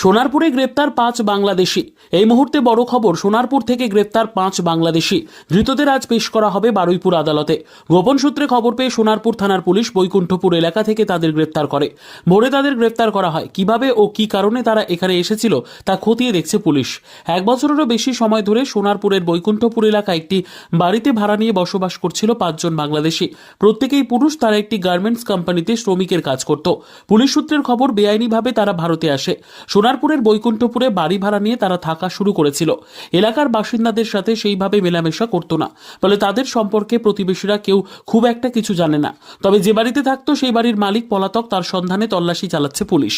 সোনারপুরে গ্রেপ্তার 5 বাংলাদেশি। এই মুহূর্তে বড় খবর, সোনারপুর থেকে গ্রেপ্তার 5 বাংলাদেশি ধৃতদের আজ পেশ করা হবে বারুইপুর আদালতে। গোপন সূত্রে খবর পেয়ে সোনারপুর থানার পুলিশ বৈকুণ্ঠপুর এলাকা থেকে তাদের গ্রেপ্তার করে। ভোরে তাদের গ্রেপ্তার করা হয়। কিভাবে ও কি কারণে তারা এখানে এসেছিল তা খতিয়ে দেখছে পুলিশ। 1 বছরেরও বেশি সময় ধরে সোনারপুরের বৈকুণ্ঠপুর এলাকায় একটি বাড়িতে ভাড়া নিয়ে বসবাস করছিল 5 জন বাংলাদেশি। প্রত্যেকেই পুরুষ। তারা একটি গার্মেন্টস কোম্পানিতে শ্রমিকের কাজ করত। পুলিশ সূত্রের খবর, বেআইনিভাবে তারা ভারতে আসে। সোনারপুরের বৈকুণ্ঠপুরে বাড়ি ভাড়া নিয়ে তারা থাকা শুরু করেছিল। এলাকার বাসিন্দাদের সাথে সেইভাবে মেলামেশা করতো না, ফলে তাদের সম্পর্কে প্রতিবেশীরা কেউ খুব একটা কিছু জানে না। তবে যে বাড়িতে থাকতো সেই বাড়ির মালিক পলাতক, তার সন্ধানে তল্লাশি চালাচ্ছে পুলিশ।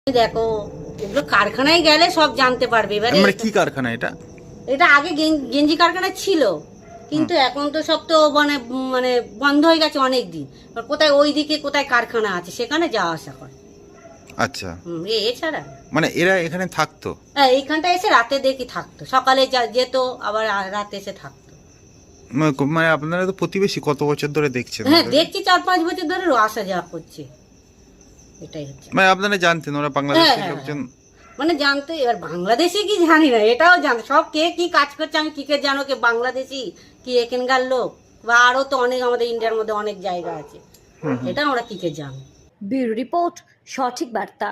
দেখো, এগুলো কারখানায় গেলে সব জানতে পারবে। এবারে মানে কি কারখানা এটা? এটা আগে গেঞ্জি কারখানা ছিল, কিন্তু এখন তো সব তো মানে মানে বন্ধ হয়ে গেছে অনেক দিন। কোথায় ওইদিকে কোথায় কারখানা আছে সেখানে যাওয়া আসা করে। আচ্ছা, এছাড়া মানে এরা এখানে থাকতো? হ্যাঁ, এইখানটা এসে রাতে দেখি থাকতো, সকালে যেত আবার রাতে এসে থাকতো। মানে আপনারা তো প্রতিবেশী, কত বছর ধরে দেখছেন? হ্যাঁ, দেখছি 4-5 বছর ধরে আসা যাওয়া করছে। এটাই হচ্ছে। মানে আপনারা জানতেন ওরা বাংলাদেশের হ্যাঁ, লোকজন? মানে জানতে, এবার বাংলাদেশি কি জানি না, এটাও জানো সব কে কি কাজ করছে আমি কি কে জানো, কে বাংলাদেশি কি এখানকার লোক, বা আরো তো অনেক আমাদের ইন্ডিয়ার মধ্যে অনেক জায়গা আছে, এটা আমরা কি কে জানো। ব্যুরো রিপোর্ট, সঠিক বার্তা।